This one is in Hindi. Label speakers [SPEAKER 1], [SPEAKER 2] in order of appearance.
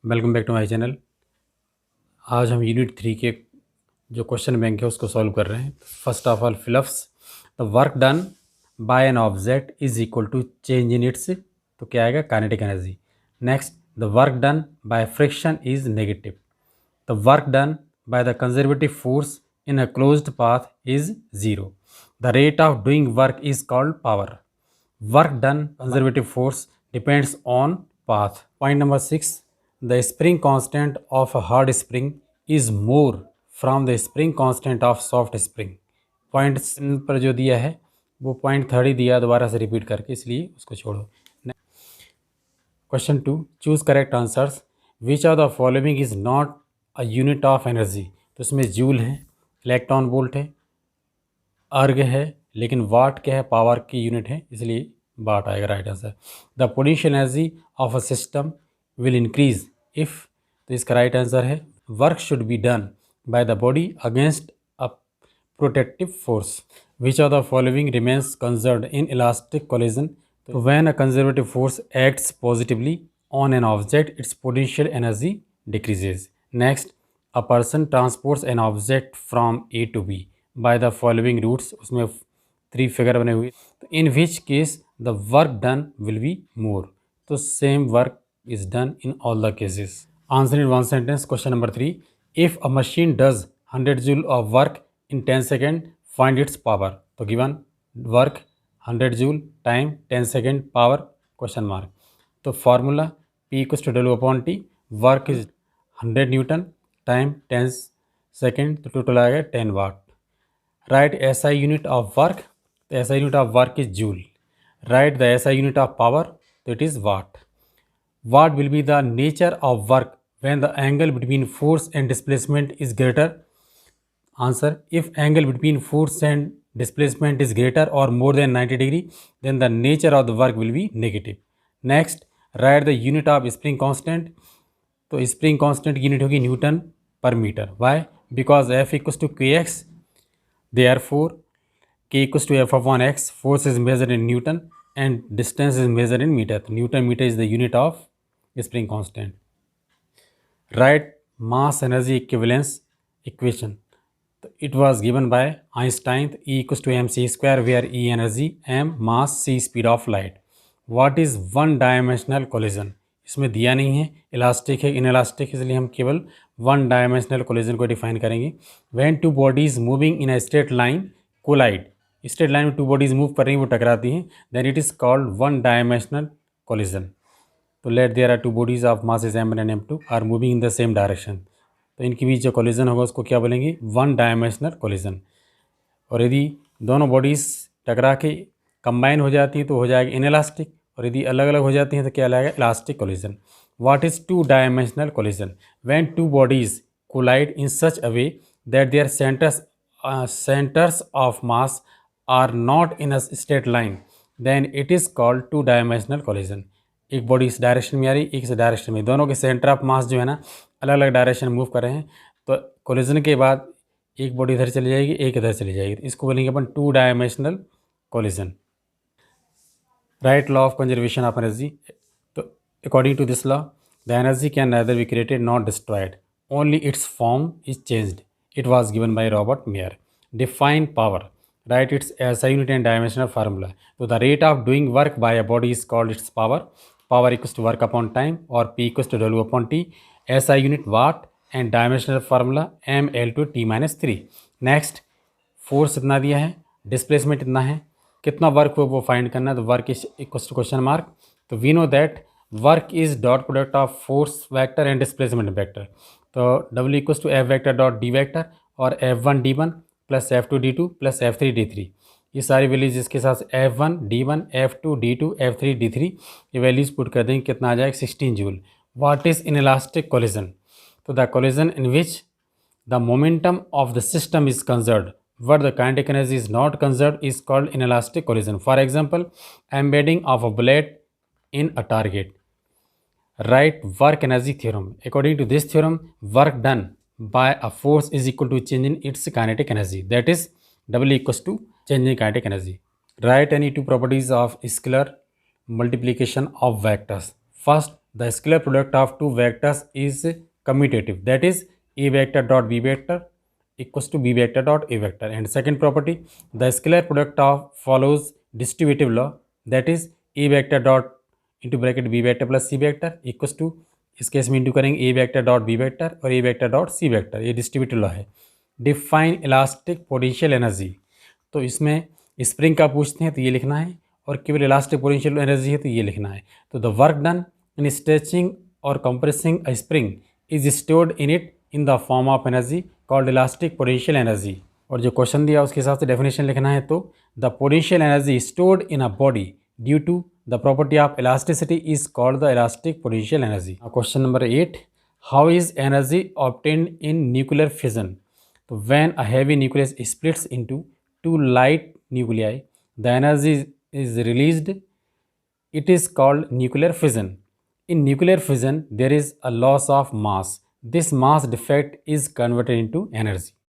[SPEAKER 1] Welcome back to my channel. आज हम यूनिट 3 के जो क्वेश्चन बैंक है उसको सॉल्व कर रहे हैं। First of all fill ups the work done by an object is equal to change in its, तो क्या आएगा, kinetic energy. Next, the work done by friction is negative. The work done by the conservative force in a closed path is zero. The rate of doing work is called power. Work done conservative force depends on path. Point number 6, the spring constant of a hard spring is more from the spring constant of soft spring. Point पर जो दिया है वो पॉइंट 30 दिया दोबारा से रिपीट करके, इसलिए उसको छोड़ो। Question 2, choose correct answers. Which of the following is not a unit of energy. तो इसमें जूल है, इलेक्ट्रॉन वोल्ट है, अर्ग है, लेकिन वाट क्या है, पावर की यूनिट है, इसलिए वाट आएगा right answer. The potential energy of a system will increase if, तो इसका राइट आंसर है work should be done by the body against a protective force. Which of the following remains conserved in elastic collision. तो when a conservative force acts positively on an object its potential energy decreases. Next, a person transports an object from A to B by the following routes, उसमें 3 फिगर बने हुए। तो in which case the work done will be more, तो same work is done in all the cases. Answer in one sentence. Question number 3, if a machine does 100 joule of work in 10 second find its power. तो given work 100 joule time 10 second power question mark. तो formula P equals to W upon T, work is 100 newton time 10 second, तो टोटल आएगा 10 watt. Right SI unit of work, तो SI unit of work is joule. Right the SI unit of power, तो it is watt. What will be the nature of work when the angle between force and displacement is greater? Answer, if angle between force and displacement is greater or more than 90 degree, then the nature of the work will be negative. Next, write the unit of spring constant. तो spring constant की unit होगी न्यूटन पर metre. Why? Because F equals to Kx, therefore K equals to F upon x. Force is measured in Newton and distance is measured in meter. Newton meter is the unit of spring constant. Write mass energy equivalence equation. It was given by Einstein. E equals to mc square, where E energy, m mass, c speed of light. What is one dimensional collision? इसमें दिया नहीं है, इलास्टिक है, इनइलास्टिक, इसलिए हम केवल वन डायमेंशनल कोलिजन को डिफाइन करेंगे। When two bodies moving in a straight line collide, straight line में टू बॉडीज मूव कर रही हैं, वो टकराती हैं, then it is called one dimensional collision. तो let there are two bodies of masses m1 and m2 are moving in the same direction, तो इनके बीच जो कोलिजन होगा उसको क्या बोलेंगे, वन डायमेंशनल कोलिजन। और यदि दोनों बॉडीज़ टकरा के कंबाइन हो जाती हैं तो हो जाएगा इनइलास्टिक, और यदि अलग अलग हो जाती हैं तो क्या लगेगा, elastic collision. What is two dimensional collision? When two bodies collide in such a way that their centres of mass are not in a straight line, then it is called two dimensional collision. एक बॉडी इस डायरेक्शन में आ रही, एक इस डायरेक्शन में, दोनों के सेंटर ऑफ मास जो है ना अलग अलग डायरेक्शन मूव कर रहे हैं, तो कोलिजन के बाद एक बॉडी इधर चली जाएगी, एक इधर चली जाएगी, तो इसको बोलेंगे अपन two dimensional collision. Right law of conservation of energy. तो according to this law the energy can neither be created not destroyed, only its form is changed. It was given by Robert Mayer. Define power, right its SI unit and dimensional formula. तो the rate of doing work by a body is called its power. Power equals to work upon time, और P equals to W upon t. SI unit watt and dimensional formula mL/T-3। Next, force इतना दिया है, डिस्प्लेसमेंट इतना है, कितना वर्क हो वो फाइंड करना है, तो work is equals to question mark. तो we know that work is dot product of force vector and displacement vector. तो W equals to F vector dot D vector, और F1 D1 plus F2 D2 plus F3 D3। ये सारी वैल्यूज इसके साथ F1 D1 F2 D2 F3 D3 ये वैल्यूज पुट कर देंगे, कितना आ जाएगा, 16 joule. What is inelastic collision? तो the collision in which the momentum of the system is conserved but the kinetic energy is not conserved is called inelastic collision. For example, embedding of a bullet in a target. Write work energy theorem. According to this theorem, work done by a force is equal to change in its kinetic energy, that is W equals to change in kinetic energy. Write any two properties of scalar multiplication of vectors. First, the scalar product of two vectors is commutative, that is a vector dot b vector equals to b vector dot a vector. And second property, the scalar product of follows distributive law, that is a vector dot into bracket b vector plus c vector equals to, इस केस में इंटू करेंगे ए वेक्टर डॉट बी वेक्टर और ए वेक्टर डॉट सी वेक्टर, ये डिस्ट्रीब्यूटिव लॉ है। डिफाइन इलास्टिक पोटेंशियल एनर्जी, तो इसमें स्प्रिंग का पूछते हैं तो ये लिखना है, और केवल इलास्टिक पोटेंशियल एनर्जी है तो ये लिखना है। तो the work done in stretching और compressing a spring is stored in it in the form of energy called elastic potential energy. और जो क्वेश्चन दिया उसके हिसाब से डेफिनेशन लिखना है, तो the potential energy stored in a body due to the property of elasticity is called the elastic potential energy. Question number 8, how is energy obtained in nuclear fission. तो when a heavy nucleus splits into two light nuclei the energy is released, it is called nuclear fission. In nuclear fission there is a loss of mass. This mass defect is converted into energy.